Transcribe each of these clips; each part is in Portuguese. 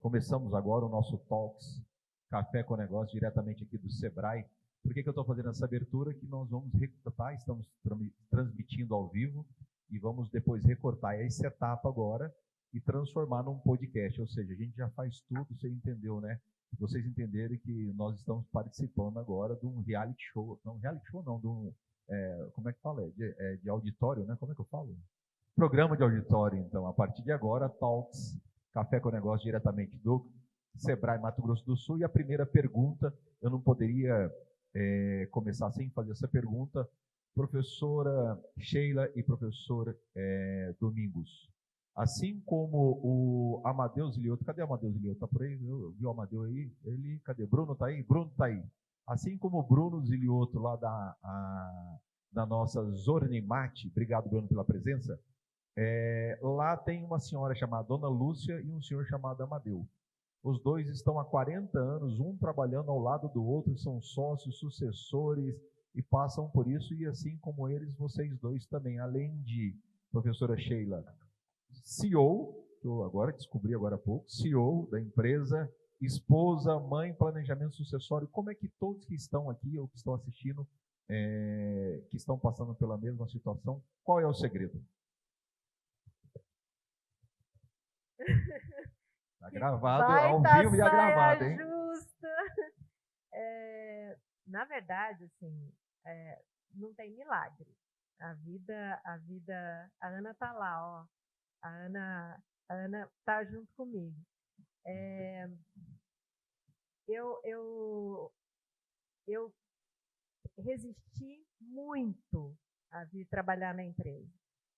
Começamos agora o nosso Talks Café com Negócio, diretamente aqui do Sebrae. Por que eu estou fazendo essa abertura? Que nós vamos recortar, estamos transmitindo ao vivo e vamos depois recortar essa etapa agora e transformar num podcast. Ou seja, a gente já faz tudo, você entendeu, né? Vocês entenderem que nós estamos participando agora de um reality show. Não, reality show não, de um, como é que fala? De auditório, né? Como é que eu falo? Programa de auditório, então. A partir de agora, Talks Café com Negócio, diretamente do Sebrae Mato Grosso do Sul. E a primeira pergunta, eu não poderia começar sem fazer essa pergunta. Professora Sheila e professor Domingos, assim como o Amadeus Ilioto, cadê o Amadeus Ilioto? Está por aí? Viu o Amadeus aí? Ele, cadê? Bruno está aí? Bruno está aí. Assim como o Bruno Zilioto lá da nossa Zornimate, obrigado, Bruno, pela presença. Lá tem uma senhora chamada Dona Lúcia e um senhor chamado Amadeu. Os dois estão há 40 anos, um trabalhando ao lado do outro, são sócios, sucessores e passam por isso. E assim como eles, vocês dois também, além de professora Sheila, CEO, que eu agora descobri agora há pouco, CEO da empresa, esposa, mãe, planejamento sucessório. Como é que todos que estão aqui ou que estão assistindo, que estão passando pela mesma situação, qual é o segredo? Está gravado, ao vivo e gravado, hein? Justa. Na verdade, assim, não tem milagre. A Ana está lá, ó. A Ana está junto comigo. Eu resisti muito a vir trabalhar na empresa.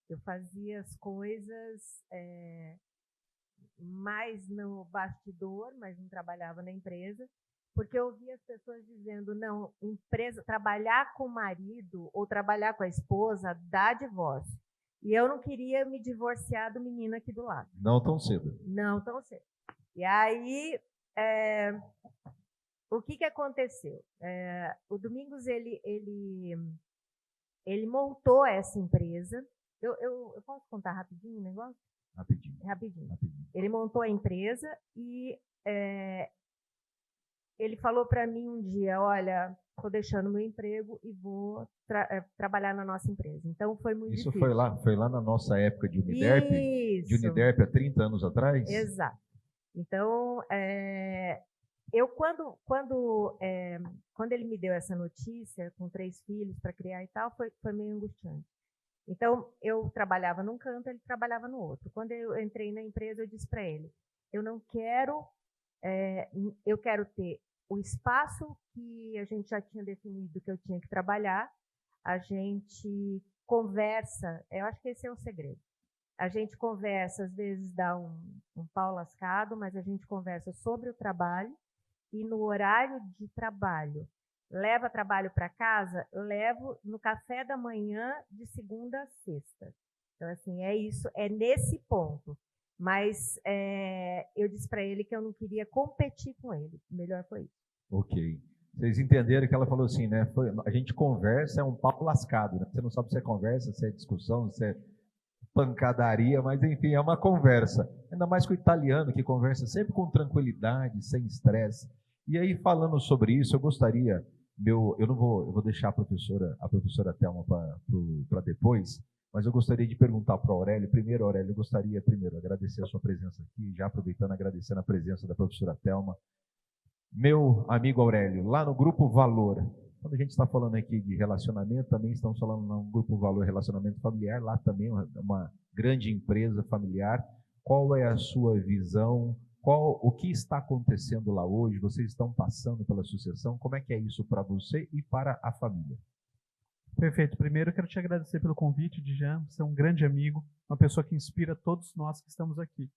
Eu fazia as coisas mais no bastidor, mas não trabalhava na empresa, porque eu ouvia as pessoas dizendo, não, trabalhar com o marido ou trabalhar com a esposa dá divórcio. E eu não queria me divorciar do menino aqui do lado. Não tão cedo. Não tão cedo. E aí, o que aconteceu? O Domingos, ele montou essa empresa. Eu posso contar rapidinho o negócio? Rapidinho. Ele montou a empresa e ele falou para mim um dia, olha, estou deixando meu emprego e vou trabalhar na nossa empresa. Então, foi muito difícil. Isso foi lá na nossa época de Uniderp? Isso. De Uniderp há 30 anos atrás? Exato. Então, eu quando ele me deu essa notícia, com 3 filhos para criar e tal, foi meio angustiante. Então, eu trabalhava num canto, ele trabalhava no outro. Quando eu entrei na empresa, eu disse para ele, eu quero ter o espaço que a gente já tinha definido que eu tinha que trabalhar, a gente conversa, eu acho que esse é o segredo. A gente conversa, às vezes dá um pau lascado, mas a gente conversa sobre o trabalho e no horário de trabalho. Leva trabalho para casa? Levo no café da manhã de segunda a sexta. Então, assim, é isso, é nesse ponto. Mas eu disse para ele que eu não queria competir com ele. Melhor foi isso. Ok. Vocês entenderam que ela falou assim, né? A gente conversa, é um papo lascado, né? Você não sabe se é conversa, se é discussão, se é pancadaria, mas enfim, é uma conversa. Ainda mais com o italiano, que conversa sempre com tranquilidade, sem estresse. E aí, falando sobre isso, eu gostaria... eu vou deixar a professora Thelma para depois, mas eu gostaria de perguntar para o Aurélio. Primeiro, Aurélio, eu gostaria agradecer a sua presença aqui, já aproveitando, agradecendo a presença da professora Thelma. Meu amigo Aurélio, lá no Grupo Valor, quando a gente está falando aqui de relacionamento, também estamos falando no Grupo Valor Relacionamento Familiar, lá também é uma grande empresa familiar. Qual é a sua visão? O que está acontecendo lá hoje? Vocês estão passando pela sucessão? Como é que é isso para você e para a família? Perfeito. Primeiro, eu quero te agradecer pelo convite, Djan. Você é um grande amigo, uma pessoa que inspira todos nós que estamos aqui.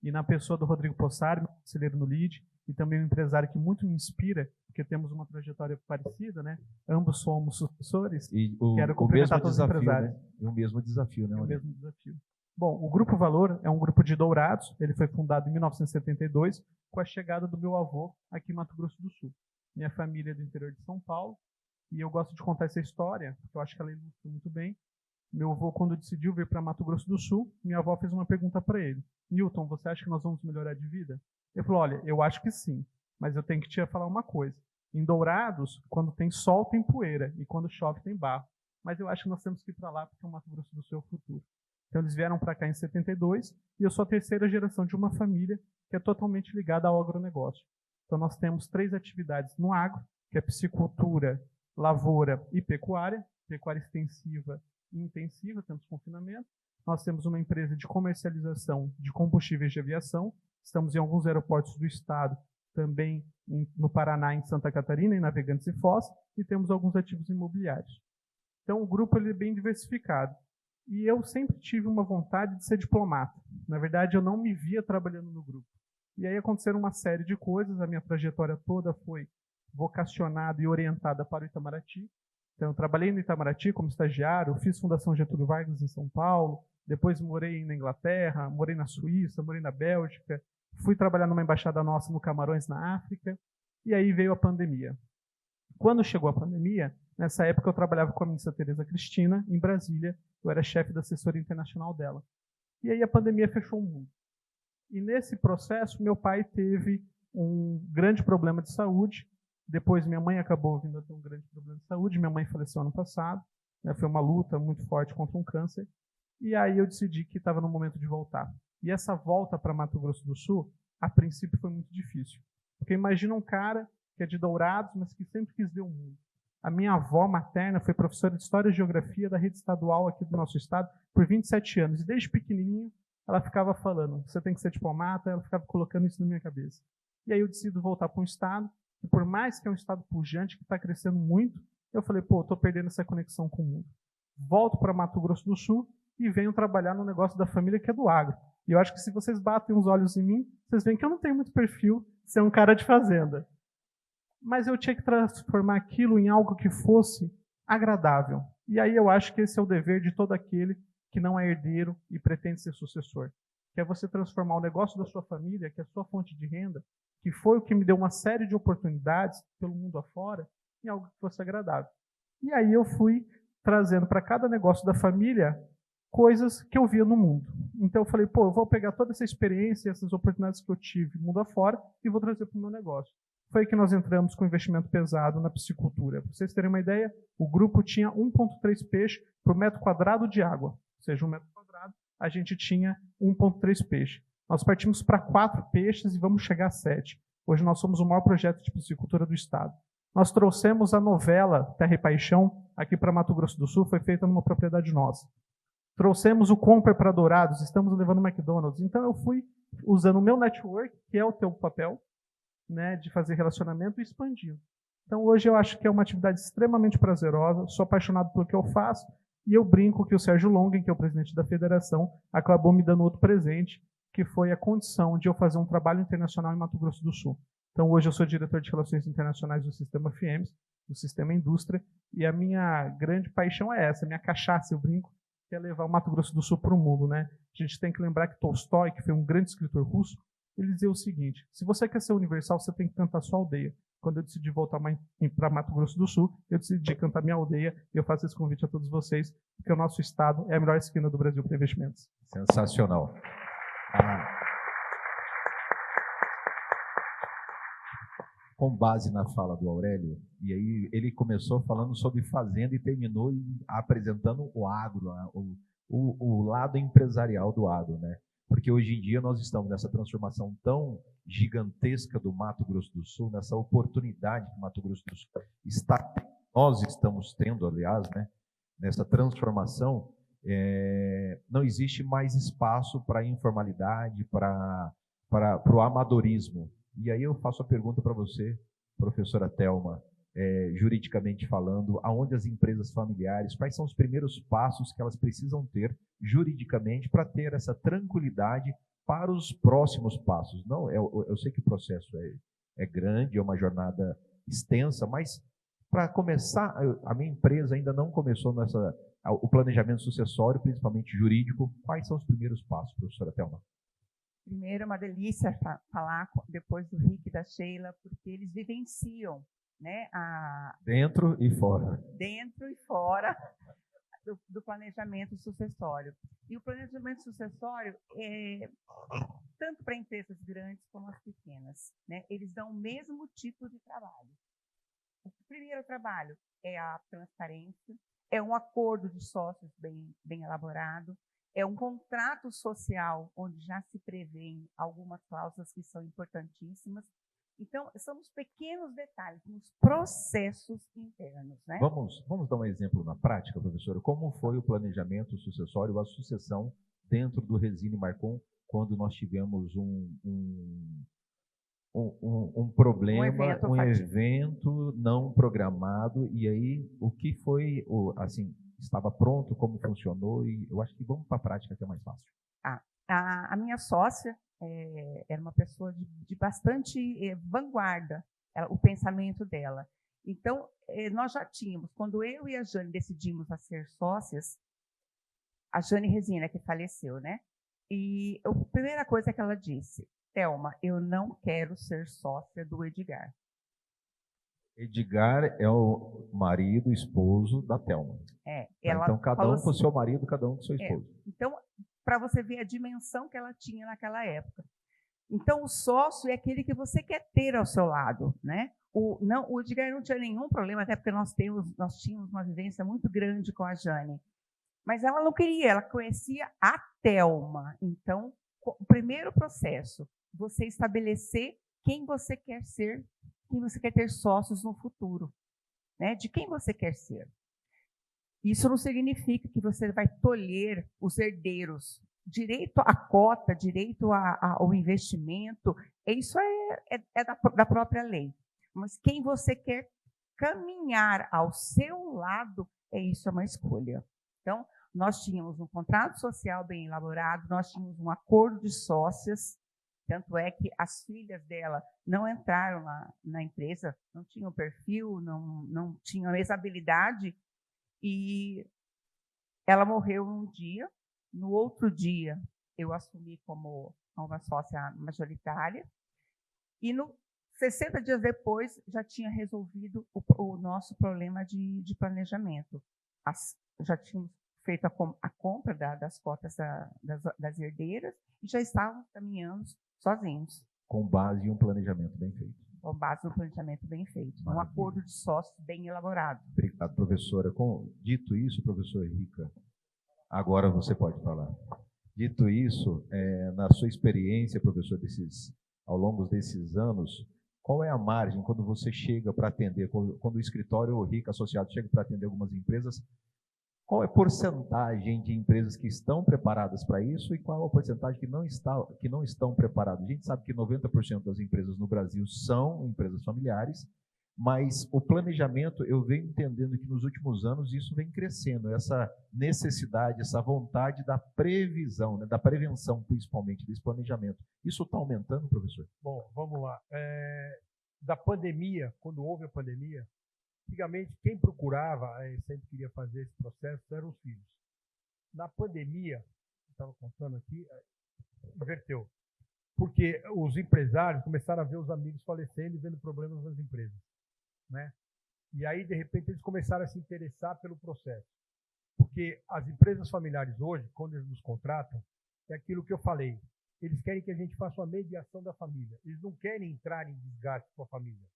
E na pessoa do Rodrigo Possari, meu conselheiro no LID, e também um empresário que muito me inspira, porque temos uma trajetória parecida, né? Ambos somos sucessores. E quero cumprimentar todos os empresários. Né? E o mesmo desafio, né? O mesmo desafio. Bom, o Grupo Valor é um grupo de Dourados. Ele foi fundado em 1972, com a chegada do meu avô aqui em Mato Grosso do Sul. Minha família é do interior de São Paulo, e eu gosto de contar essa história, porque eu acho que ela ilustra muito bem. Meu avô, quando decidiu vir para Mato Grosso do Sul, minha avó fez uma pergunta para ele. Newton, você acha que nós vamos melhorar de vida? Ele falou, olha, eu acho que sim, mas eu tenho que te falar uma coisa. Em Dourados, quando tem sol, tem poeira, e quando chove, tem barro. Mas eu acho que nós temos que ir para lá, porque o Mato Grosso do Sul é o futuro. Então, eles vieram para cá em 72, e eu sou a terceira geração de uma família que é totalmente ligada ao agronegócio. Então, nós temos 3 atividades no agro, que é piscicultura, lavoura e pecuária extensiva e intensiva, temos confinamento. Nós temos uma empresa de comercialização de combustíveis de aviação, estamos em alguns aeroportos do estado, também no Paraná, em Santa Catarina, em Navegantes e Foz, e temos alguns ativos imobiliários. Então, o grupo ele é bem diversificado. E eu sempre tive uma vontade de ser diplomata. Na verdade, eu não me via trabalhando no grupo. E aí aconteceram uma série de coisas, a minha trajetória toda foi vocacionada e orientada para o Itamaraty. Então, eu trabalhei no Itamaraty como estagiário, fiz Fundação Getúlio Vargas em São Paulo, depois morei na Inglaterra, morei na Suíça, morei na Bélgica, fui trabalhar numa embaixada nossa no Camarões, na África, e aí veio a pandemia. Quando chegou a pandemia, nessa época eu trabalhava com a ministra Tereza Cristina, em Brasília, eu era chefe da assessoria internacional dela. E aí a pandemia fechou o mundo. E nesse processo, meu pai teve um grande problema de saúde, depois minha mãe acabou vindo a ter um grande problema de saúde, minha mãe faleceu ano passado, né, foi uma luta muito forte contra um câncer, e aí eu decidi que estava no momento de voltar. E essa volta para Mato Grosso do Sul, a princípio foi muito difícil, porque imagina um cara que é de Dourados, mas que sempre quis ver o mundo. A minha avó materna foi professora de História e Geografia da rede estadual aqui do nosso estado por 27 anos, e desde pequenininho ela ficava falando, você tem que ser diplomata, ela ficava colocando isso na minha cabeça. E aí eu decido voltar para um estado, e por mais que é um estado pujante, que está crescendo muito, eu falei, pô, estou perdendo essa conexão com o mundo. Volto para Mato Grosso do Sul e venho trabalhar no negócio da família, que é do agro. E eu acho que se vocês batem os olhos em mim, vocês veem que eu não tenho muito perfil de ser um cara de fazenda. Mas eu tinha que transformar aquilo em algo que fosse agradável. E aí eu acho que esse é o dever de todo aquele que não é herdeiro e pretende ser sucessor. Que é você transformar o negócio da sua família, que é a sua fonte de renda, que foi o que me deu uma série de oportunidades pelo mundo afora, em algo que fosse agradável. E aí eu fui trazendo para cada negócio da família coisas que eu via no mundo. Então eu falei, pô, eu vou pegar toda essa experiência, essas oportunidades que eu tive mundo afora e vou trazer para o meu negócio. Foi aí que nós entramos com investimento pesado na piscicultura. Para vocês terem uma ideia, o grupo tinha 1,3 peixes por metro quadrado de água. Ou seja, 1 metro quadrado, a gente tinha 1,3 peixes. Nós partimos para 4 peixes e vamos chegar a 7. Hoje nós somos o maior projeto de piscicultura do estado. Nós trouxemos a novela Terra e Paixão aqui para Mato Grosso do Sul, foi feita numa propriedade nossa. Trouxemos o Comper para Dourados, estamos levando o McDonald's. Então eu fui usando o meu network, que é o teu papel, né, de fazer relacionamento e expandindo. Então hoje eu acho que é uma atividade extremamente prazerosa, sou apaixonado pelo que eu faço, e eu brinco que o Sérgio Longen, que é o presidente da federação, acabou me dando outro presente, que foi a condição de eu fazer um trabalho internacional em Mato Grosso do Sul. Então hoje eu sou diretor de Relações Internacionais do Sistema FIEMS, do Sistema Indústria, e a minha grande paixão é essa, a minha cachaça, eu brinco, que é levar o Mato Grosso do Sul para o mundo, né? A gente tem que lembrar que Tolstói, que foi um grande escritor russo, ele dizia o seguinte, se você quer ser universal, você tem que cantar sua aldeia. Quando eu decidi voltar para Mato Grosso do Sul, eu decidi cantar minha aldeia, e eu faço esse convite a todos vocês, porque o nosso estado é a melhor esquina do Brasil para investimentos. Sensacional. Com base na fala do Aurélio, e aí ele começou falando sobre fazenda e terminou apresentando o agro, o lado empresarial do agro, né? Porque hoje em dia nós estamos nessa transformação tão gigantesca do Mato Grosso do Sul, nessa oportunidade que o Mato Grosso do Sul nós estamos tendo, aliás, né? Nessa transformação, não existe mais espaço para a informalidade, para o amadorismo. E aí eu faço a pergunta para você, professora Thelma, juridicamente falando, aonde as empresas familiares, quais são os primeiros passos que elas precisam ter juridicamente para ter essa tranquilidade para os próximos passos? Não, eu sei que o processo é grande, é uma jornada extensa, mas para começar, a minha empresa ainda não começou o planejamento sucessório, principalmente jurídico. Quais são os primeiros passos, professora Thelma? Primeiro, é uma delícia falar depois do Rick e da Sheila, porque eles vivenciam, né, dentro e fora. Dentro e fora do planejamento sucessório. E o planejamento sucessório é tanto para empresas grandes como as pequenas, né? Eles dão o mesmo tipo de trabalho. O primeiro trabalho é a transparência, é um acordo de sócios bem elaborado, é um contrato social onde já se prevêem algumas cláusulas que são importantíssimas. Então, são os pequenos detalhes, nos processos internos, né? Vamos dar um exemplo na prática, professora. Como foi o planejamento sucessório, a sucessão dentro do Resine Marcon, quando nós tivemos um problema, um evento não programado, e aí o que foi, assim, estava pronto, como funcionou, e eu acho que vamos para a prática que é mais fácil. A minha sócia era uma pessoa de bastante vanguarda, o pensamento dela. Então, nós já tínhamos, quando eu e a Jane decidimos a ser sócias, a Jane Resina, que faleceu, né? E a primeira coisa que ela disse, Thelma, eu não quero ser sócia do Edgar. Edgar é o marido, esposo da Thelma. Ela então, cada um com o assim, seu marido, cada um com o seu esposo. Então, para você ver a dimensão que ela tinha naquela época. Então, o sócio é aquele que você quer ter ao seu lado, né? O Edgar não tinha nenhum problema, até porque nós tínhamos uma vivência muito grande com a Jane. Mas ela não queria, ela conhecia a Thelma. Então, o primeiro processo, você estabelecer quem você quer ser, quem você quer ter sócios no futuro, né? De quem você quer ser. Isso não significa que você vai tolher os herdeiros. Direito à cota, direito ao investimento, isso é da própria lei. Mas quem você quer caminhar ao seu lado, isso é uma escolha. Então, nós tínhamos um contrato social bem elaborado, nós tínhamos um acordo de sócias, tanto é que as filhas dela não entraram na empresa, não tinham perfil, não tinham a mesma habilidade, e ela morreu um dia. No outro dia, eu assumi como uma sócia majoritária, e 60 dias depois já tinha resolvido o nosso problema de planejamento. Já tínhamos feito a compra das cotas das herdeiras e já estávamos caminhando sozinhos. Com base em um planejamento bem feito. Com base no planejamento bem feito. Um acordo de sócios bem elaborado. Obrigado, professora. Dito isso, professora Rica, agora você pode falar. Dito isso, na sua experiência, professor, ao longo desses anos, qual é a margem quando você chega para atender, quando o escritório Rica Associado chega para atender algumas empresas, qual é a porcentagem de empresas que estão preparadas para isso e qual é a porcentagem que não estão preparadas? A gente sabe que 90% das empresas no Brasil são empresas familiares, mas o planejamento, eu venho entendendo que nos últimos anos isso vem crescendo, essa necessidade, essa vontade da previsão, né, da prevenção, principalmente, desse planejamento. Isso está aumentando, professor? Bom, vamos lá. Da pandemia, quando houve a pandemia, antigamente quem procurava, sempre queria fazer esse processo, eram os filhos. Na pandemia, estava contando aqui, inverteu. Porque os empresários começaram a ver os amigos falecendo e vendo problemas nas empresas, né? E aí, de repente, eles começaram a se interessar pelo processo. Porque as empresas familiares hoje, quando eles nos contratam, é aquilo que eu falei. Eles querem que a gente faça uma mediação da família. Eles não querem entrar em desgaste com a família,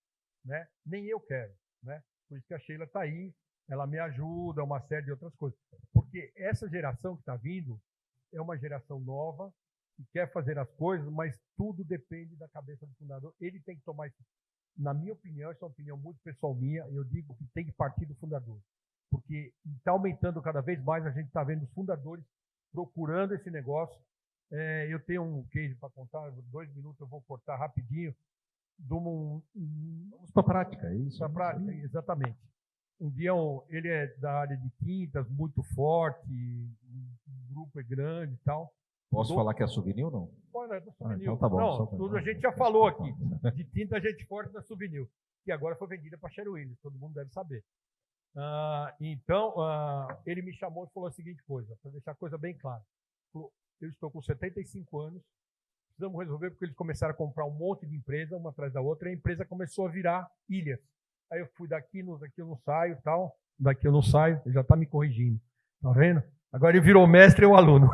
né? Nem eu quero, né? Por isso que a Sheila está aí, ela me ajuda, uma série de outras coisas. Porque essa geração que está vindo é uma geração nova, que quer fazer as coisas, mas tudo depende da cabeça do fundador. Ele tem que tomar isso. Na minha opinião, essa é uma opinião muito pessoal minha, eu digo que tem que partir do fundador. Porque está aumentando cada vez mais, a gente está vendo os fundadores procurando esse negócio. Eu tenho um case para contar, 2 minutos eu vou cortar rapidinho. Vamos para a prática, é isso? Para a prática, exatamente. Um dia ele é da área de tintas, muito forte, o grupo é grande e tal. Posso falar que é Souvenir ou não? Pode, é do Souvenir. Então tá bom. Não, tudo a gente já falou aqui. De tinta, gente forte da Souvenir, que agora foi vendida para Sherwin Williams, todo mundo deve saber. Então, ele me chamou e falou a seguinte coisa, para deixar a coisa bem clara. Falou, eu estou com 75 anos, precisamos resolver porque eles começaram a comprar um monte de empresa, uma atrás da outra, e a empresa começou a virar ilhas. Aí eu fui daqui eu não saio, tal, daqui eu não saio, ele já está me corrigindo. Tá vendo? Agora ele virou mestre e o aluno.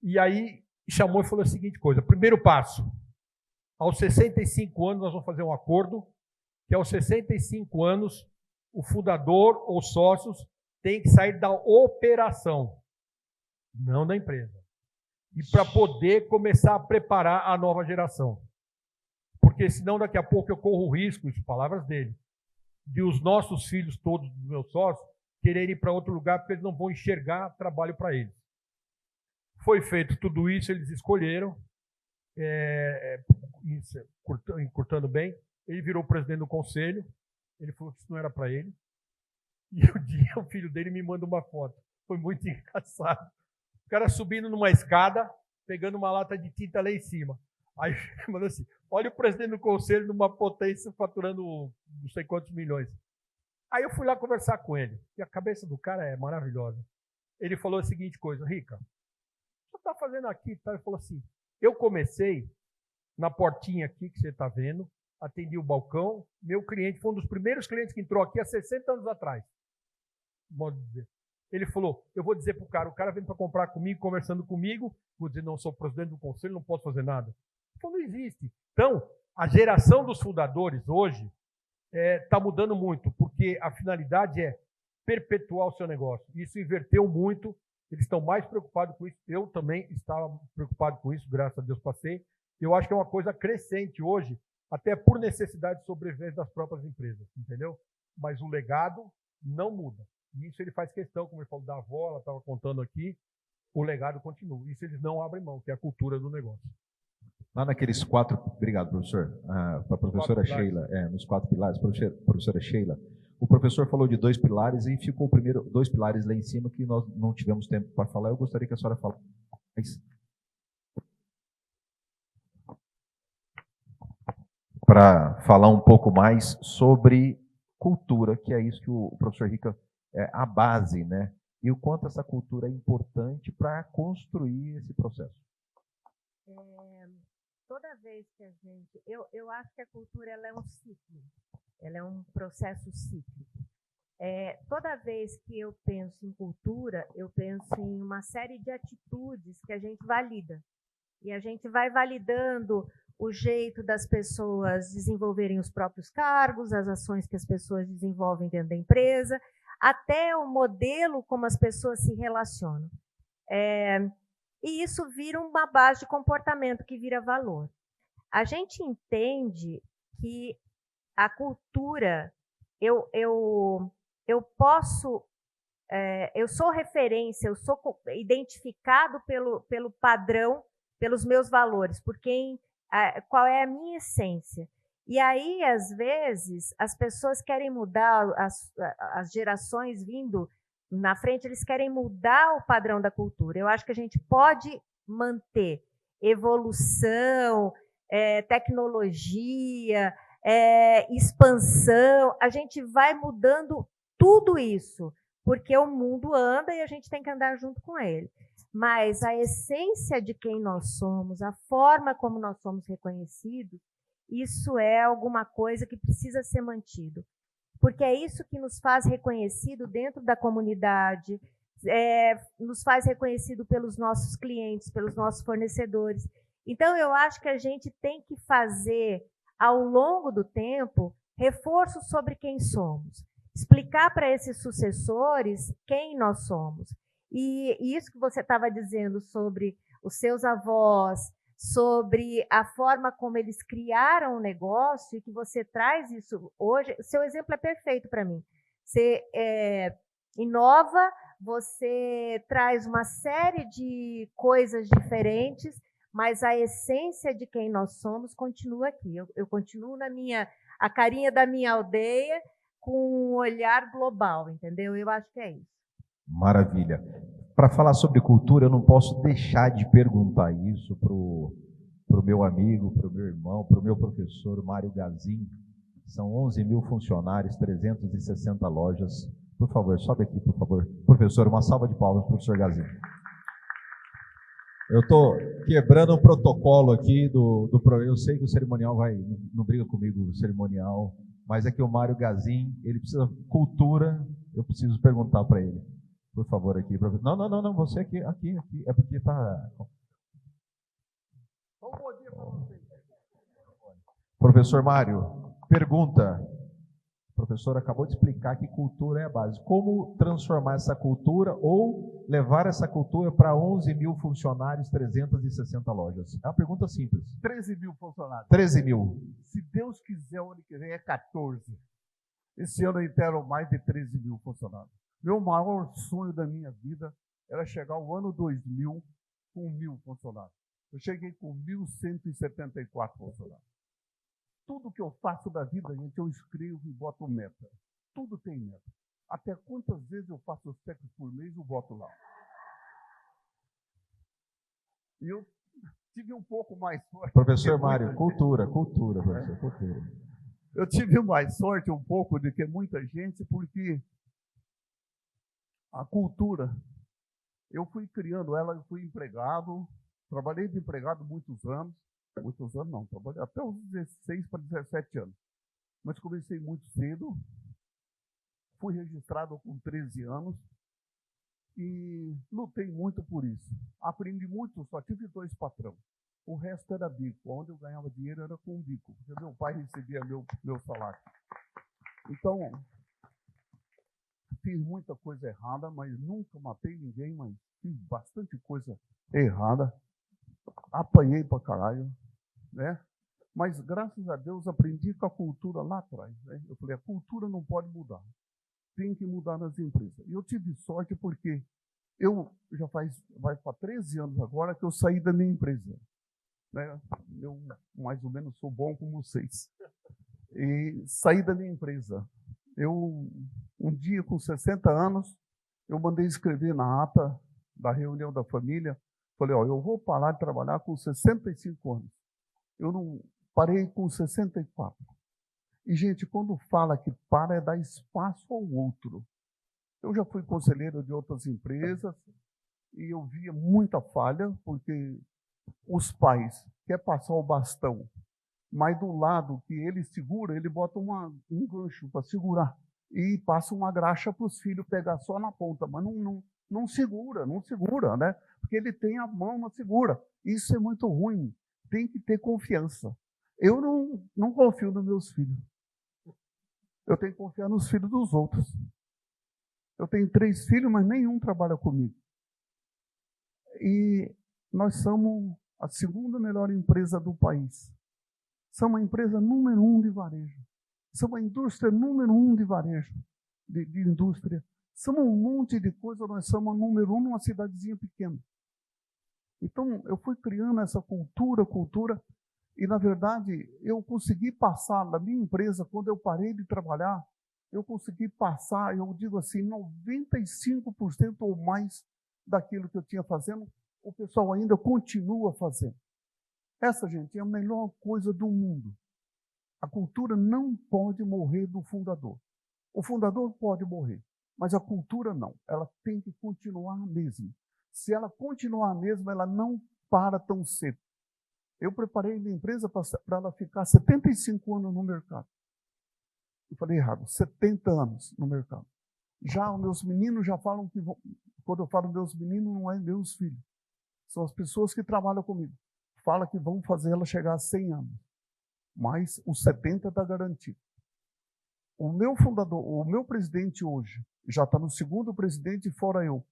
E aí chamou e falou a seguinte coisa: primeiro passo, aos 65 anos nós vamos fazer um acordo, que aos 65 anos o fundador ou sócios tem que sair da operação, não da empresa. E para poder começar a preparar a nova geração. Porque senão daqui a pouco eu corro o risco, isso palavras dele, de os nossos filhos todos, dos meus sócios, quererem ir para outro lugar porque eles não vão enxergar trabalho para eles. Foi feito tudo isso, eles escolheram, encurtando bem, ele virou presidente do conselho, ele falou que isso não era para ele, e um dia o filho dele me manda uma foto, foi muito engraçado. O cara subindo numa escada, pegando uma lata de tinta lá em cima. Aí mandou assim: olha o presidente do conselho numa potência faturando não sei quantos milhões. Aí eu fui lá conversar com ele, e a cabeça do cara é maravilhosa. Ele falou a seguinte coisa: Rica, o que você está fazendo aqui? Ele falou assim: eu comecei na portinha aqui que você está vendo, atendi o balcão, meu cliente foi um dos primeiros clientes que entrou aqui há 60 anos atrás. Modo de dizer. Ele falou: eu vou dizer para o cara vem para comprar comigo, conversando comigo, vou dizer, não, sou presidente do conselho, não posso fazer nada. Então não existe. Então, a geração dos fundadores hoje está mudando muito, porque a finalidade é perpetuar o seu negócio. Isso inverteu muito, eles estão mais preocupados com isso. Eu também estava preocupado com isso, graças a Deus passei. Eu acho que é uma coisa crescente hoje, até por necessidade de sobrevivência das próprias empresas, entendeu? Mas o legado não muda. E isso ele faz questão, como ele falou da avó, ela estava contando aqui, o legado continua. Isso eles não abrem mão, que é a cultura do negócio. Lá naqueles 4... Obrigado, professor. Para a professora Sheila, nos 4 pilares, professora Sheila, o professor falou de 2 pilares e ficou primeiro 2 pilares lá em cima que nós não tivemos tempo para falar. Eu gostaria que a senhora falasse para falar um pouco mais sobre cultura, que é isso que o professor Rica é a base, né? E o quanto essa cultura é importante para construir esse processo. Toda vez que a gente... Eu acho que a cultura ela é um ciclo, ela é um processo cíclico. Toda vez que eu penso em cultura, eu penso em uma série de atitudes que a gente valida. E a gente vai validando o jeito das pessoas desenvolverem os próprios cargos, as ações que as pessoas desenvolvem dentro da empresa, até o modelo como as pessoas se relacionam. E isso vira uma base de comportamento que vira valor. A gente entende que a cultura, eu sou referência, eu sou identificado pelo padrão, pelos meus valores, qual é a minha essência. E aí, às vezes, as pessoas querem mudar, as gerações vindo na frente, eles querem mudar o padrão da cultura. Eu acho que a gente pode manter evolução, tecnologia, expansão, a gente vai mudando tudo isso, porque o mundo anda e a gente tem que andar junto com ele. Mas a essência de quem nós somos, a forma como nós somos reconhecidos, isso é alguma coisa que precisa ser mantido. Porque é isso que nos faz reconhecido dentro da comunidade, nos faz reconhecido pelos nossos clientes, pelos nossos fornecedores. Então, eu acho que a gente tem que fazer, ao longo do tempo, reforços sobre quem somos. Explicar para esses sucessores quem nós somos. E isso que você estava dizendo sobre os seus avós, sobre a forma como eles criaram o negócio e que você traz isso hoje, o seu exemplo é perfeito para mim. Você inova, você traz uma série de coisas diferentes, mas a essência de quem nós somos continua aqui. Eu continuo a carinha da minha aldeia com um olhar global, entendeu? Eu acho que é isso. Maravilha. Para falar sobre cultura, eu não posso deixar de perguntar isso para o meu amigo, para o meu irmão, para o meu professor, Mário Gazin. São 11 mil funcionários, 360 lojas. Por favor, sobe aqui, por favor. Professor, uma salva de palmas para o professor Gazin. Eu estou quebrando o protocolo aqui do programa. Eu sei que o cerimonial não briga comigo, o cerimonial, mas é que o Mário Gazin, ele precisa cultura, eu preciso perguntar para ele. Por favor, aqui, professor. Não, você aqui. É porque está... Bom dia para vocês. Professor Mário, pergunta. O professor acabou de explicar que cultura é a base. Como transformar essa cultura ou levar essa cultura para 11 mil funcionários, 360 lojas? É uma pergunta simples. 13 mil funcionários. 13 mil. Se Deus quiser, o ano que vem é 14. Esse ano eu inteiro mais de 13 mil funcionários. Meu maior sonho da minha vida era chegar ao ano 2000 com 1.000 funcionários. Eu cheguei com 1.174 funcionários. Tudo que eu faço da vida, gente, eu escrevo e boto meta. Tudo tem meta. Até quantas vezes eu faço os cheques por mês, eu boto lá. E eu tive um pouco mais sorte. Professor Mário, cultura, professor, cultura. Eu tive mais sorte um pouco do que muita gente, porque a cultura, eu fui criando ela, eu fui empregado, trabalhei de empregado muitos anos não, trabalhei até uns 16 para 17 anos. Mas comecei muito cedo, fui registrado com 13 anos e lutei muito por isso. Aprendi muito, só tive 2 patrões. O resto era bico. Onde eu ganhava dinheiro era com bico, porque meu pai recebia meu salário. Então, fiz muita coisa errada, mas nunca matei ninguém, mas fiz bastante coisa errada. Apanhei pra caralho, né? Mas, graças a Deus, aprendi com a cultura lá atrás, né? Eu falei, a cultura não pode mudar. Tem que mudar nas empresas. E eu tive sorte porque eu já vai para 13 anos agora que eu saí da minha empresa. Né? Eu, mais ou menos, sou bom como vocês. E saí da minha empresa. Eu, um dia, com 60 anos, eu mandei escrever na ata da reunião da família. Falei, eu vou parar de trabalhar com 65 anos. Eu não parei com 64. E, gente, quando fala que para, é dar espaço ao outro. Eu já fui conselheiro de outras empresas e eu via muita falha, porque os pais querem passar o bastão, mas do lado que ele segura, ele bota um gancho para segurar e passa uma graxa para os filhos pegar só na ponta, mas não segura, né? Porque ele tem a mão, não segura. Isso é muito ruim. Tem que ter confiança. Eu não confio nos meus filhos. Eu tenho que confiar nos filhos dos outros. Eu tenho 3 filhos, mas nenhum trabalha comigo. E nós somos a 2ª melhor empresa do país. Somos a empresa número 1 de varejo. Somos a indústria número 1 de varejo, de indústria. Somos um monte de coisa, nós somos a número 1 numa cidadezinha pequena. Então, eu fui criando essa cultura, e, na verdade, eu consegui passar na minha empresa, quando eu parei de trabalhar, eu consegui passar, eu digo assim, 95% ou mais daquilo que eu tinha fazendo, o pessoal ainda continua fazendo. Essa, gente, é a melhor coisa do mundo. A cultura não pode morrer do fundador. O fundador pode morrer, mas a cultura não. Ela tem que continuar a mesma. Se ela continuar a mesma, ela não para tão cedo. Eu preparei minha empresa para ela ficar 75 anos no mercado. Eu falei errado, 70 anos no mercado. Já os meus meninos já falam que, quando eu falo meus meninos, não é meus filhos. São as pessoas que trabalham comigo. Fala que vão fazer ela chegar a 100 anos. Mas os 70 está garantido. O meu fundador, o meu presidente hoje, já está no 2º presidente, fora eu.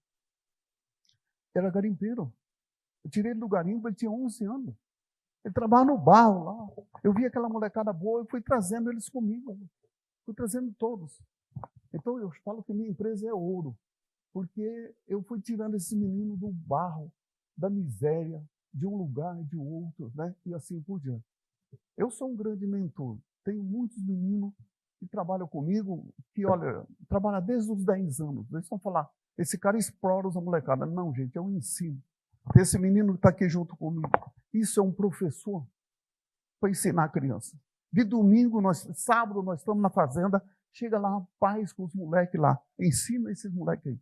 Era garimpeiro. Eu tirei ele do garimpo, ele tinha 11 anos. Ele trabalhava no barro lá. Eu vi aquela molecada boa e fui trazendo eles comigo. Fui trazendo todos. Então, eu falo que minha empresa é ouro. Porque eu fui tirando esses meninos do barro, da miséria, de um lugar e de outro, né? E assim por diante. Eu sou um grande mentor. Tenho muitos meninos que trabalham comigo, que, olha, trabalham desde os 10 anos. Eles vão falar, esse cara explora os molecada. Não, gente, eu ensino. Esse menino que está aqui junto comigo, isso é um professor para ensinar a criança. De domingo, sábado, nós estamos na fazenda, chega lá, paz com os moleques lá, ensina esses moleques aí.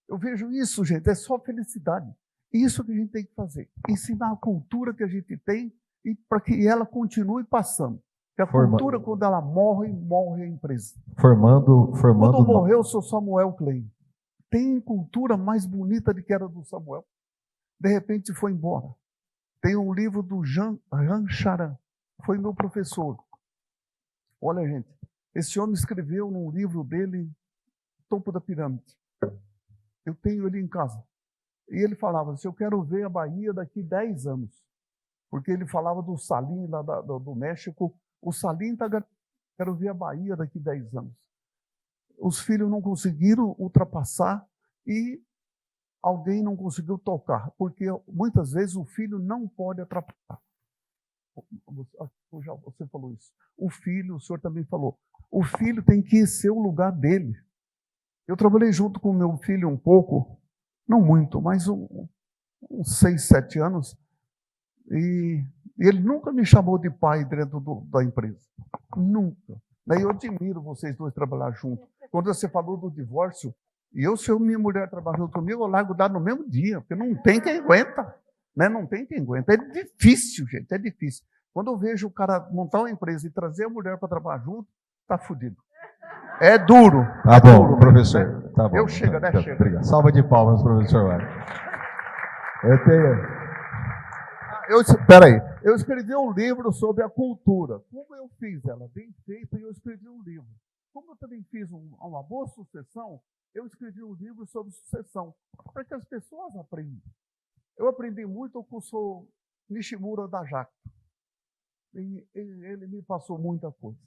Eu vejo isso, gente, é só felicidade. Isso que a gente tem que fazer, ensinar a cultura que a gente tem e para que ela continue passando. Porque a cultura, quando ela morre a empresa. Formando. Quando morreu o seu Samuel Klein, tem cultura mais bonita do que era do Samuel. De repente foi embora. Tem um livro do Jean Charan, foi meu professor. Olha, gente, esse homem escreveu num livro dele, Topo da Pirâmide. Eu tenho ele em casa. E ele falava assim, eu quero ver a Bahia daqui 10 anos. Porque ele falava do Salim lá do México. O Salim está ganhando. Quero ver a Bahia daqui 10 anos. Os filhos não conseguiram ultrapassar e alguém não conseguiu tocar. Porque muitas vezes o filho não pode atrapalhar. Você falou isso. O filho, o senhor também falou. O filho tem que ser o lugar dele. Eu trabalhei junto com o meu filho um pouco, não muito, mas uns 6, 7 anos. E ele nunca me chamou de pai dentro da empresa. Nunca. Daí eu admiro vocês dois trabalhar juntos. Quando você falou do divórcio, se minha mulher trabalhou comigo, eu largo dar no mesmo dia, porque não tem quem aguenta. Né? Não tem quem aguenta. É difícil, gente, é difícil. Quando eu vejo o cara montar uma empresa e trazer a mulher para trabalhar junto, está fodido. É duro. Tá bom, duro, professor. Né? Tá bom. Chega. Obrigado. Salva de palmas, professor. Espera aí. Eu escrevi um livro sobre a cultura. Como eu fiz ela bem feita, e eu escrevi um livro. Como eu também fiz uma boa sucessão, eu escrevi um livro sobre sucessão, para que as pessoas aprendam. Eu aprendi muito com o professor Nishimura da Jacto. Ele me passou muita coisa.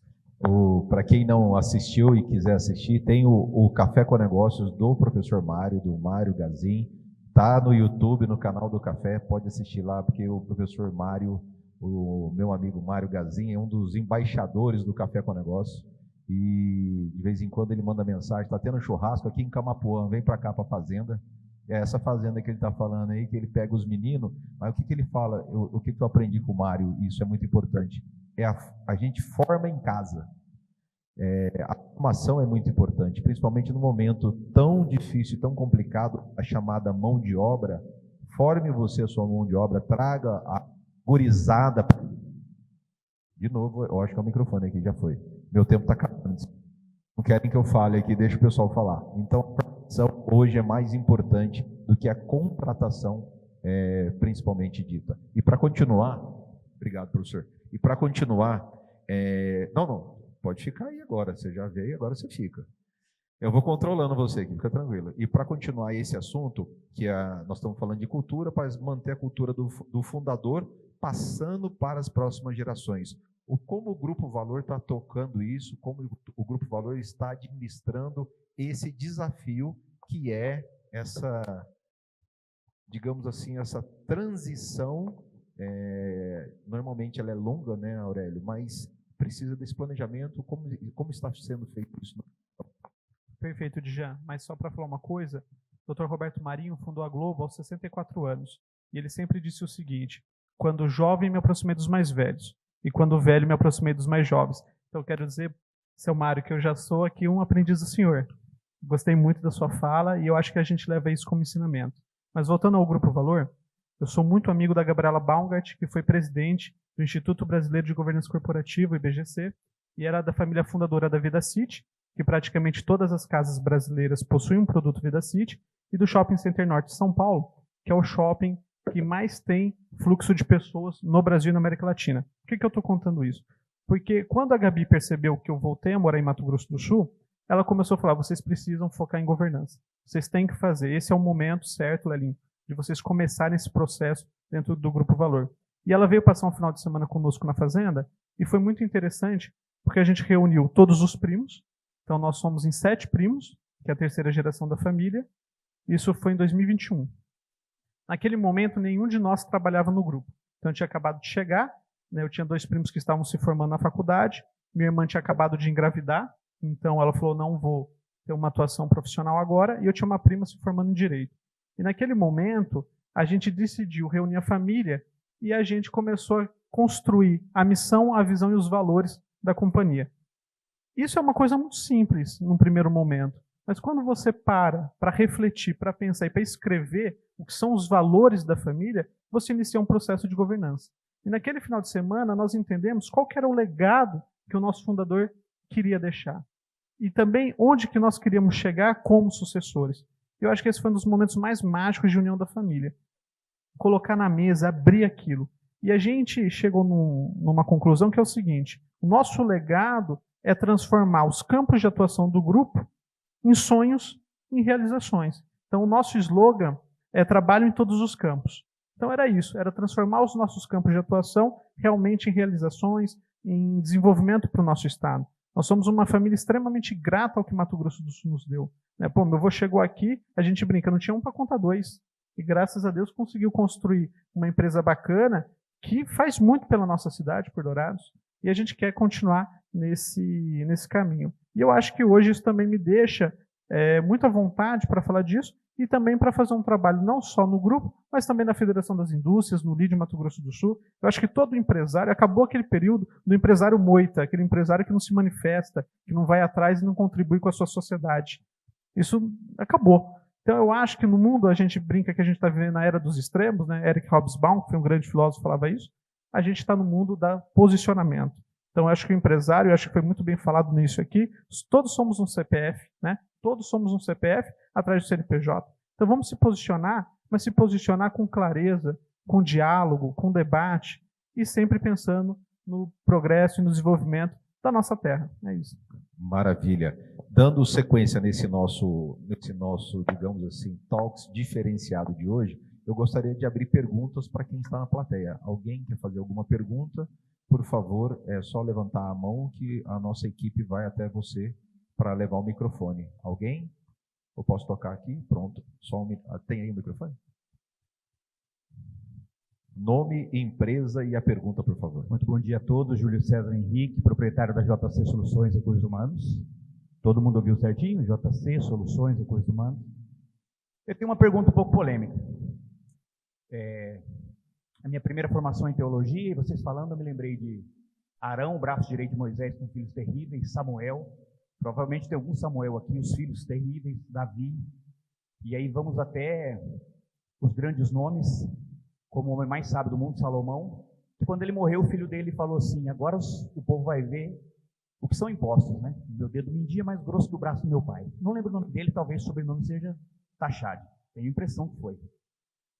Para quem não assistiu e quiser assistir, tem o Café com Negócios do professor Mário, do Mário Gazin. Está no YouTube, no canal do Café, pode assistir lá, porque o professor Mário, o meu amigo Mário Gazin, é um dos embaixadores do Café com Negócios. E de vez em quando ele manda mensagem, está tendo churrasco aqui em Camapuã, vem para cá para a fazenda. É essa fazenda que ele está falando aí, que ele pega os meninos, mas o que ele fala, o que eu aprendi com o Mário, e isso é muito importante, a gente forma em casa. A formação é muito importante, principalmente no momento tão difícil, tão complicado, a chamada mão de obra. Forme você a sua mão de obra, traga a gurizada. De novo, eu acho que é o microfone aqui, já foi. Meu tempo está acabando. Não querem que eu fale aqui, deixa o pessoal falar. Então, a formação hoje é mais importante do que a contratação, principalmente dita. E para continuar, obrigado, professor. E para continuar, pode ficar aí agora, você já veio, agora você fica. Eu vou controlando você aqui, fica tranquilo. E para continuar esse assunto, nós estamos falando de cultura, para manter a cultura do fundador, passando para as próximas gerações. Como o Grupo Valor está tocando isso, como o Grupo Valor está administrando esse desafio que é essa, digamos assim, essa transição, normalmente ela é longa, né, Aurélio, mas precisa desse planejamento, como está sendo feito isso? Perfeito, Djan. Mas só para falar uma coisa, o Dr. Roberto Marinho fundou a Globo aos 64 anos, e ele sempre disse o seguinte: quando jovem me aproximei dos mais velhos, e quando velho me aproximei dos mais jovens. Então eu quero dizer, seu Mário, que eu já sou aqui um aprendiz do senhor. Gostei muito da sua fala, e eu acho que a gente leva isso como ensinamento. Mas voltando ao Grupo Valor, eu sou muito amigo da Gabriela Baumgart, que foi presidente do Instituto Brasileiro de Governança Corporativa, IBGC, e era da família fundadora da VidaCity, que praticamente todas as casas brasileiras possuem um produto VidaCity, e do Shopping Center Norte de São Paulo, que é o shopping que mais tem fluxo de pessoas no Brasil e na América Latina. Por que eu estou contando isso? Porque quando a Gabi percebeu que eu voltei a morar em Mato Grosso do Sul, ela começou a falar, vocês precisam focar em governança. Vocês têm que fazer. Esse é o momento certo, Lelinho, de vocês começarem esse processo dentro do Grupo Valor. E ela veio passar um final de semana conosco na fazenda, e foi muito interessante, porque a gente reuniu todos os primos. Então nós somos em 7 primos, que é a terceira geração da família. Isso foi em 2021. Naquele momento, nenhum de nós trabalhava no grupo. Então, eu tinha acabado de chegar, né, eu tinha 2 primos que estavam se formando na faculdade, minha irmã tinha acabado de engravidar, então ela falou, não vou ter uma atuação profissional agora, e eu tinha uma prima se formando em Direito. E naquele momento, a gente decidiu reunir a família e a gente começou a construir a missão, a visão e os valores da companhia. Isso é uma coisa muito simples, num primeiro momento. Mas quando você para refletir, para pensar e para escrever o que são os valores da família, você inicia um processo de governança. E naquele final de semana, nós entendemos qual que era o legado que o nosso fundador queria deixar. E também onde que nós queríamos chegar como sucessores. Eu acho que esse foi um dos momentos mais mágicos de união da família. Colocar na mesa, abrir aquilo. E a gente chegou numa conclusão que é o seguinte: o nosso legado é transformar os campos de atuação do grupo em sonhos, em realizações. Então, o nosso slogan é trabalho em todos os campos. Então, era isso, era transformar os nossos campos de atuação realmente em realizações, em desenvolvimento para o nosso estado. Nós somos uma família extremamente grata ao que Mato Grosso do Sul nos deu. Pô, meu avô chegou aqui, a gente brinca, não tinha um para contar dois. E graças a Deus conseguiu construir uma empresa bacana que faz muito pela nossa cidade, por Dourados, e a gente quer continuar nesse caminho. E eu acho que hoje isso também me deixa muito à vontade para falar disso e também para fazer um trabalho não só no grupo, mas também na Federação das Indústrias, no LID Mato Grosso do Sul. Eu acho que todo empresário, acabou aquele período do empresário moita, aquele empresário que não se manifesta, que não vai atrás e não contribui com a sua sociedade. Isso acabou. Então eu acho que no mundo, a gente brinca que a gente está vivendo na era dos extremos, né? Eric Hobsbawm, que foi um grande filósofo, falava isso. A gente está no mundo da posicionamento. Então eu acho que o empresário, eu acho que foi muito bem falado nisso aqui, todos somos um CPF, né? Todos somos um CPF atrás do CNPJ. Então vamos se posicionar, mas se posicionar com clareza, com diálogo, com debate e sempre pensando no progresso e no desenvolvimento da nossa terra. É isso. Maravilha. Dando sequência nesse nosso, digamos assim, talks diferenciado de hoje, eu gostaria de abrir perguntas para quem está na plateia. Alguém quer fazer alguma pergunta? Por favor, é só levantar a mão que a nossa equipe vai até você para levar o microfone. Alguém? Eu posso tocar aqui? Pronto. Tem aí o microfone? Nome, empresa e a pergunta, por favor. Muito bom dia a todos. Júlio César Henrique, proprietário da JC Soluções e Recursos Humanos. Todo mundo ouviu certinho? JC Soluções e Recursos Humanos. Eu tenho uma pergunta um pouco polêmica. A minha primeira formação em teologia, e vocês falando, eu me lembrei de Arão, o braço direito de Moisés, com filhos terríveis, Samuel. Provavelmente tem algum Samuel aqui, os filhos terríveis, Davi. E aí vamos até os grandes nomes, como o homem mais sábio do mundo, Salomão, que quando ele morreu, o filho dele falou assim: agora o povo vai ver o que são impostos, né? Meu dedo mindinho é mais grosso que o braço do meu pai. Não lembro o nome dele, talvez o sobrenome seja Tachad. Tenho a impressão que foi.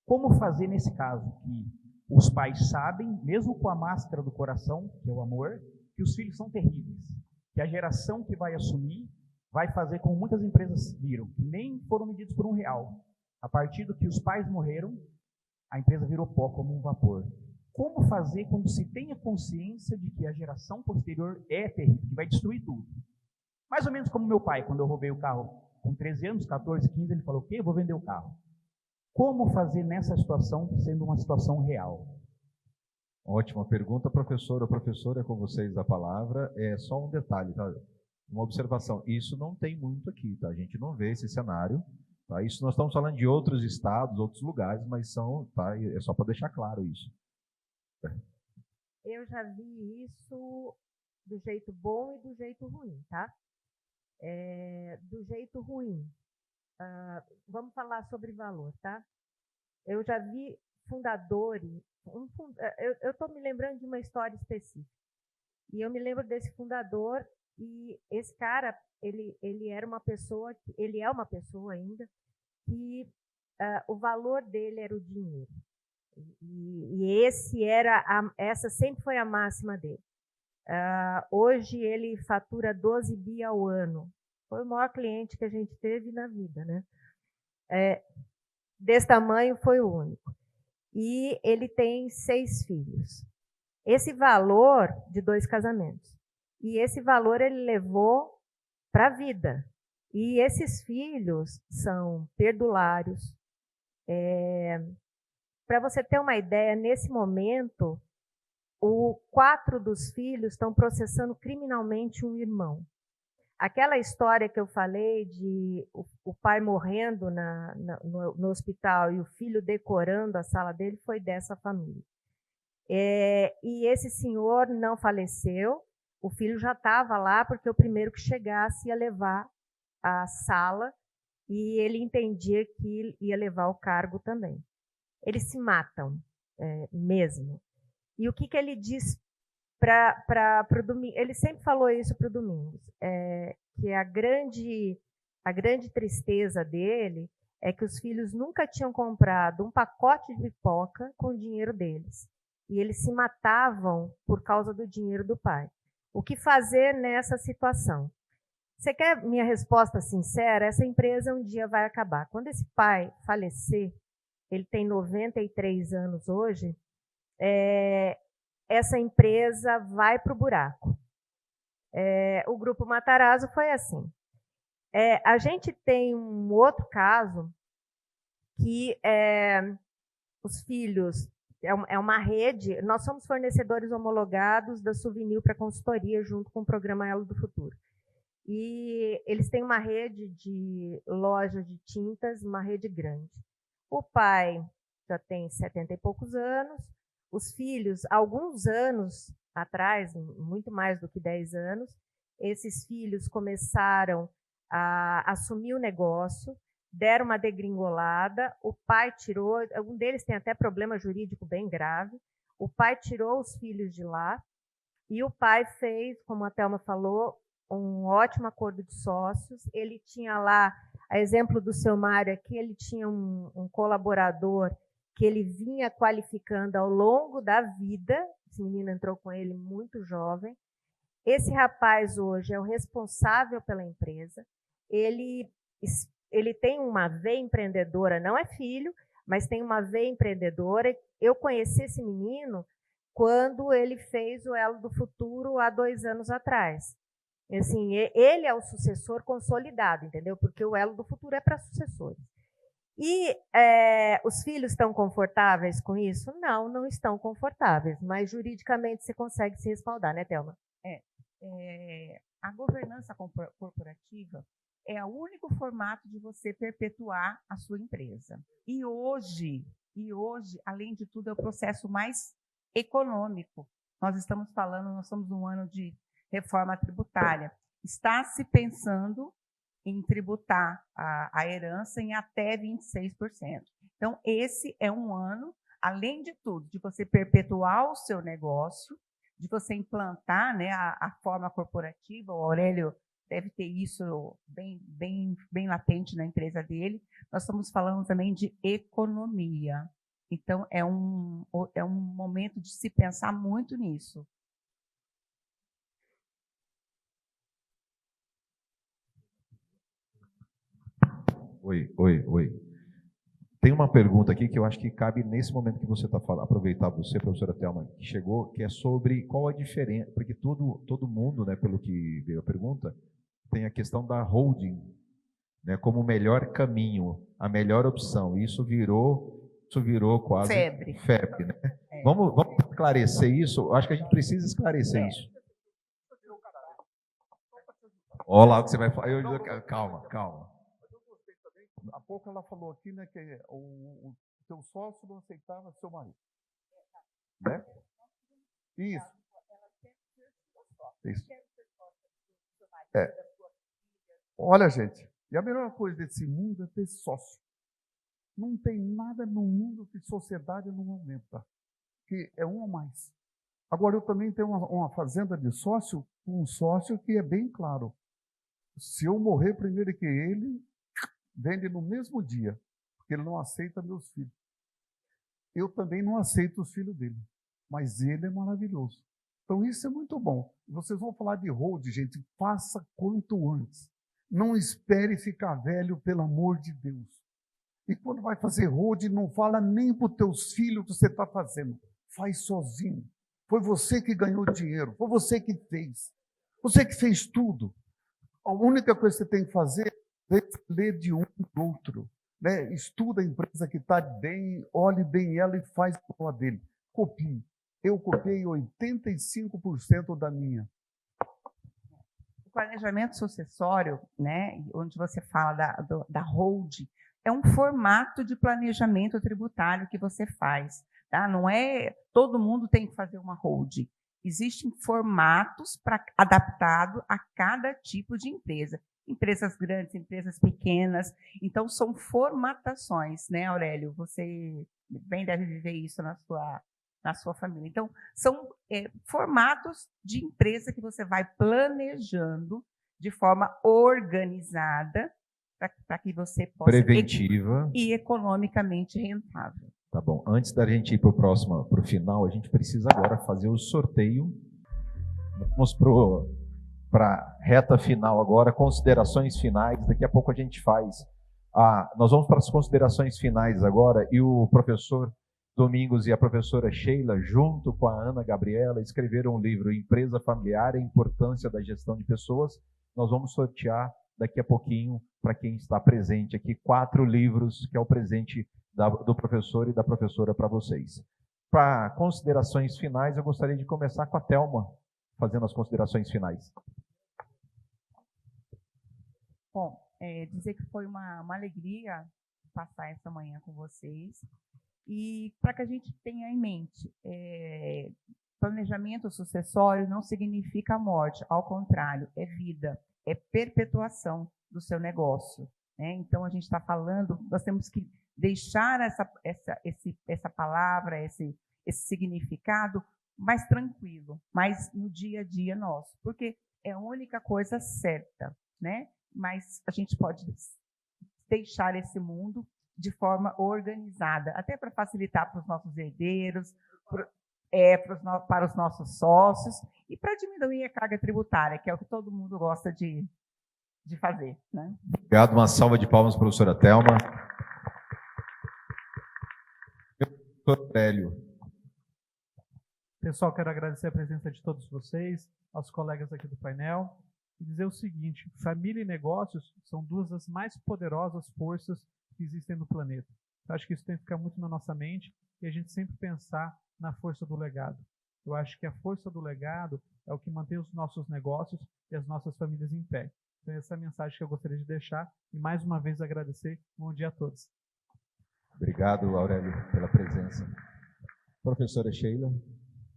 Como fazer nesse caso que os pais sabem, mesmo com a máscara do coração, que é o amor, que os filhos são terríveis, que a geração que vai assumir vai fazer como muitas empresas viram, que nem foram medidos por R$1. A partir do que os pais morreram, a empresa virou pó como um vapor. Como fazer quando se tenha consciência de que a geração posterior é terrível, que vai destruir tudo? Mais ou menos como meu pai, quando eu roubei o carro com 13 anos, 14, 15, ele falou: o quê? Eu vou vender o carro. Como fazer nessa situação, sendo uma situação real? Ótima pergunta, professora. Professora, é com vocês a palavra. É só um detalhe, tá? Uma observação. Isso não tem muito aqui, tá? A gente não vê esse cenário. Tá? Isso nós estamos falando de outros estados, outros lugares, mas tá? É só para deixar claro isso. Eu já vi isso do jeito bom e do jeito ruim, tá? Do jeito ruim, vamos falar sobre valor, tá? Eu já vi fundadores, eu estou me lembrando de uma história específica, e eu me lembro desse fundador, e esse cara, ele era uma pessoa, ele é uma pessoa ainda, que o valor dele era o dinheiro. E essa sempre foi a máxima dele. Hoje ele fatura 12 bi ao ano. Foi o maior cliente que a gente teve na vida, né? Desse tamanho foi o único. E ele tem 6 filhos. Esse valor de 2 casamentos. E esse valor ele levou para a vida. E esses filhos são perdulários. Para você ter uma ideia, nesse momento, 4 dos filhos estão processando criminalmente um irmão. Aquela história que eu falei de o pai morrendo no hospital e o filho decorando a sala dele foi dessa família. E esse senhor não faleceu, o filho já estava lá porque o primeiro que chegasse ia levar a sala e ele entendia que ia levar o cargo também. Eles se matam mesmo. E o que ele diz para o Domingos? Ele sempre falou isso para o Domingos, que a grande tristeza dele é que os filhos nunca tinham comprado um pacote de pipoca com o dinheiro deles. E eles se matavam por causa do dinheiro do pai. O que fazer nessa situação? Você quer minha resposta sincera? Essa empresa um dia vai acabar. Quando esse pai falecer, ele tem 93 anos hoje, essa empresa vai para o buraco. O Grupo Matarazzo foi assim. A gente tem um outro caso que os filhos, é uma rede, nós somos fornecedores homologados da Souvenir para consultoria junto com o programa Elo do Futuro. E eles têm uma rede de lojas de tintas, uma rede grande. O pai já tem 70 e poucos anos, os filhos, alguns anos atrás, muito mais do que 10 anos, esses filhos começaram a assumir o negócio, deram uma degringolada, o pai tirou, um deles tem até problema jurídico bem grave, o pai tirou os filhos de lá e o pai fez, como a Thelma falou, um ótimo acordo de sócios. Ele tinha lá, a exemplo do seu Mário aqui, ele tinha um colaborador que ele vinha qualificando ao longo da vida. Esse menino entrou com ele muito jovem. Esse rapaz hoje é o responsável pela empresa. Ele tem uma veia empreendedora, não é filho, mas tem uma veia empreendedora. Eu conheci esse menino quando ele fez o Elo do Futuro há 2 anos atrás. Assim, ele é o sucessor consolidado, entendeu? Porque o Elo do Futuro é para sucessores. E os filhos estão confortáveis com isso? Não, não estão confortáveis, mas juridicamente você consegue se respaldar, né, Thelma? A governança corporativa é o único formato de você perpetuar a sua empresa. E hoje, além de tudo, é o processo mais econômico. Nós estamos num ano de reforma tributária. Está se pensando em tributar a herança em até 26%. Então, esse é um ano, além de tudo, de você perpetuar o seu negócio, de você implantar, né, a forma corporativa. O Aurélio deve ter isso bem latente na empresa dele. Nós estamos falando também de economia. Então, é um momento de se pensar muito nisso. Oi. Tem uma pergunta aqui que eu acho que cabe nesse momento que você está falando, aproveitar você, professora Thelma, que chegou, que é sobre qual a diferença, porque todo mundo, né, pelo que veio a pergunta, tem a questão da holding, né, como o melhor caminho, a melhor opção. Isso virou quase febre, né? Vamos esclarecer isso? Eu acho que a gente precisa esclarecer isso. Olha lá o que você vai falar. Calma. Há pouco ela falou aqui, né, que o teu sócio não aceitava seu marido. Né? Isso. Olha, gente, e a melhor coisa desse mundo é ter sócio. Não tem nada no mundo que sociedade não aumenta, que é um ou mais. Agora, eu também tenho uma fazenda de sócio, um sócio que é bem claro. Se eu morrer primeiro que ele, vende no mesmo dia, porque ele não aceita meus filhos. Eu também não aceito os filhos dele, mas ele é maravilhoso. Então, isso é muito bom. Vocês vão falar de hold, gente, faça quanto antes. Não espere ficar velho, pelo amor de Deus. E quando vai fazer hold, não fala nem para os teus filhos o que você está fazendo. Faz sozinho. Foi você que ganhou dinheiro, foi você que fez. Você que fez tudo. A única coisa que você tem que fazer é ler de um e do outro. Né? Estuda a empresa que está bem, olhe bem ela e faz a dele. Copie. Eu copiei 85% da minha. O planejamento sucessório, né, onde você fala da hold, é um formato de planejamento tributário que você faz. Tá? Não é todo mundo tem que fazer uma hold. Existem formatos adaptados a cada tipo de empresa. Empresas grandes, empresas pequenas. Então, são formatações, né, Aurélio? Você bem deve viver isso na sua família. Então, são formatos de empresa que você vai planejando de forma organizada para que você possa preventiva e economicamente rentável. Tá bom. Antes da gente ir para o final, a gente precisa agora fazer o sorteio. Vamos para a reta final agora, considerações finais. Daqui a pouco a gente faz. Nós vamos para as considerações finais agora, e o professor Domingos e a professora Sheila, junto com a Ana Gabriela, escreveram um livro, Empresa Familiar, a Importância da Gestão de Pessoas. Nós vamos sortear daqui a pouquinho, para quem está presente aqui, 4 livros, que é o presente do professor e da professora para vocês. Para considerações finais, eu gostaria de começar com a Thelma, fazendo as considerações finais. Bom, dizer que foi uma alegria passar essa manhã com vocês, e para que a gente tenha em mente, planejamento sucessório não significa morte, ao contrário, é vida, é perpetuação do seu negócio, né? Então, a gente está falando, nós temos que deixar essa palavra, esse significado mais tranquilo, mais no dia a dia nosso, porque é a única coisa certa, né? Mas a gente pode deixar esse mundo de forma organizada, até para facilitar para os nossos herdeiros, para os nossos sócios e para diminuir a carga tributária, que é o que todo mundo gosta de fazer, né? Obrigado, uma salva de palmas, professora Thelma. Professor Hélio. Pessoal, quero agradecer a presença de todos vocês, aos colegas aqui do painel, e dizer o seguinte: família e negócios são 2 das mais poderosas forças que existem no planeta. Eu acho que isso tem que ficar muito na nossa mente e a gente sempre pensar na força do legado. Eu acho que a força do legado é o que mantém os nossos negócios e as nossas famílias em pé. Então, essa é a mensagem que eu gostaria de deixar e, mais uma vez, agradecer. Bom dia a todos. Obrigado, Aurélio, pela presença. Professora Sheila.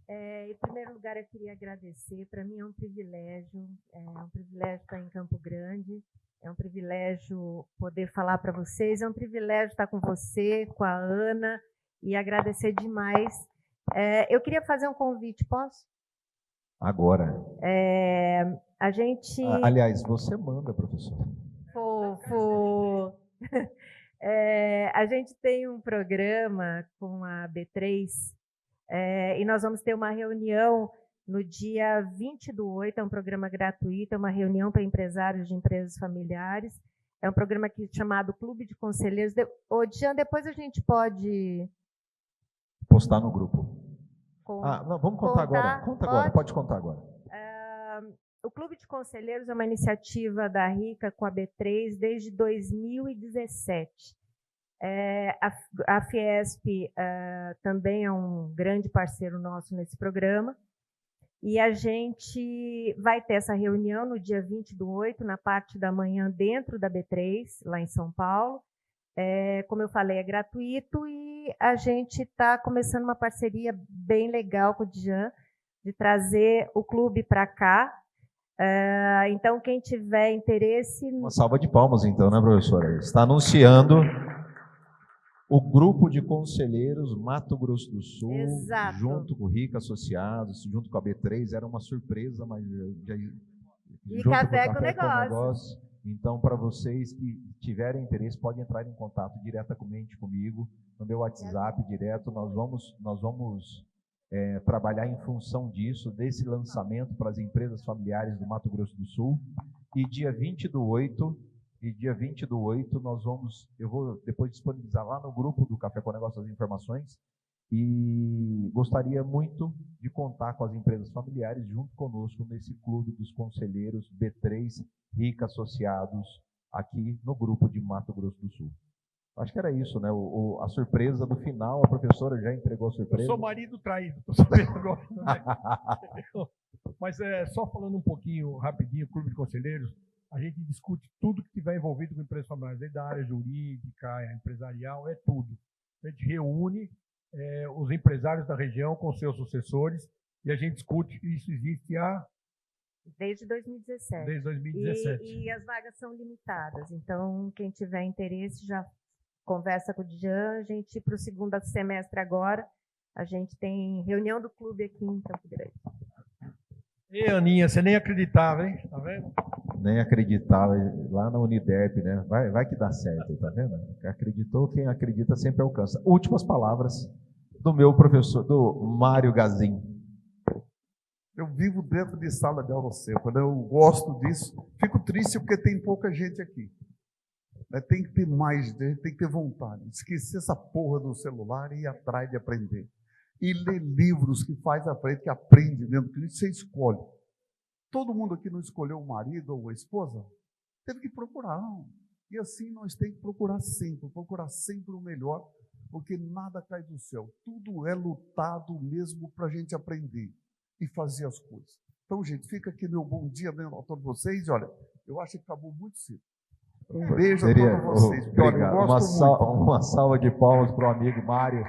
Em primeiro lugar, eu queria agradecer. Para mim é um privilégio estar em Campo Grande, é um privilégio poder falar para vocês, é um privilégio estar com você, com a Ana, e agradecer demais. Eu queria fazer um convite, posso? Agora. A gente... Aliás, você manda, professor. A gente tem um programa com a B3, e nós vamos ter uma reunião no dia 20/8, é um programa gratuito, é uma reunião para empresários de empresas familiares. É um programa aqui chamado Clube de Conselheiros. Jean, depois a gente pode... postar no grupo. Não, vamos contar agora. Conta agora, pode contar agora. O Clube de Conselheiros é uma iniciativa da RICA com a B3 desde 2017. A Fiesp também é um grande parceiro nosso nesse programa. E a gente vai ter essa reunião no dia 20/8, na parte da manhã, dentro da B3, lá em São Paulo. Como eu falei, é gratuito e a gente está começando uma parceria bem legal com o Jean, de trazer o clube para cá. Então, quem tiver interesse... Uma salva de palmas, então, né, professora? Está anunciando o grupo de conselheiros Mato Grosso do Sul, Exato. Junto com o RICA Associados, junto com a B3, era uma surpresa, mas já e café com negócio. Então, para vocês que tiverem interesse, podem entrar em contato diretamente comigo, no meu WhatsApp direto. Nós vamos trabalhar em função disso, desse lançamento para as empresas familiares do Mato Grosso do Sul. E dia 20/8, eu vou depois disponibilizar lá no grupo do Café com Negócio as informações, e gostaria muito de contar com as empresas familiares junto conosco nesse clube dos conselheiros B3 RICA Associados aqui no grupo de Mato Grosso do Sul. Acho que era isso, né? A surpresa do final, a professora já entregou a surpresa. Eu sou marido traído, estou sabendo agora também. Mas só falando um pouquinho, rapidinho, Clube de Conselheiros, a gente discute tudo que estiver envolvido com empresas familiares, desde a área jurídica, empresarial, é tudo. A gente reúne os empresários da região com seus sucessores e a gente discute, isso existe desde 2017. Desde 2017. E as vagas são limitadas, então quem tiver interesse já conversa com o Jean. A gente, para o segundo semestre agora, a gente tem reunião do clube aqui em Campo Grande. E Aninha, você nem acreditava, hein? Tá vendo? Nem acreditava, lá na Uniderp, né? Vai que dá certo, tá vendo? Acreditou, quem acredita sempre alcança. Últimas palavras do meu professor, do Mário Gazin. Eu vivo dentro de sala de aula sempre, né? Eu gosto disso. Fico triste porque tem pouca gente aqui. Tem que ter mais, tem que ter vontade. Esquecer essa porra do celular e ir atrás de aprender. E ler livros que faz a frente, que aprende mesmo, que você escolhe. Todo mundo aqui não escolheu o marido ou a esposa? Teve que procurar. E assim nós temos que procurar sempre o melhor, porque nada cai do céu. Tudo é lutado mesmo para a gente aprender e fazer as coisas. Então, gente, fica aqui meu bom dia mesmo a todos vocês. E olha, eu acho que acabou muito cedo. Um beijo a todos vocês. Obrigado. Uma salva de palmas para o amigo Mário.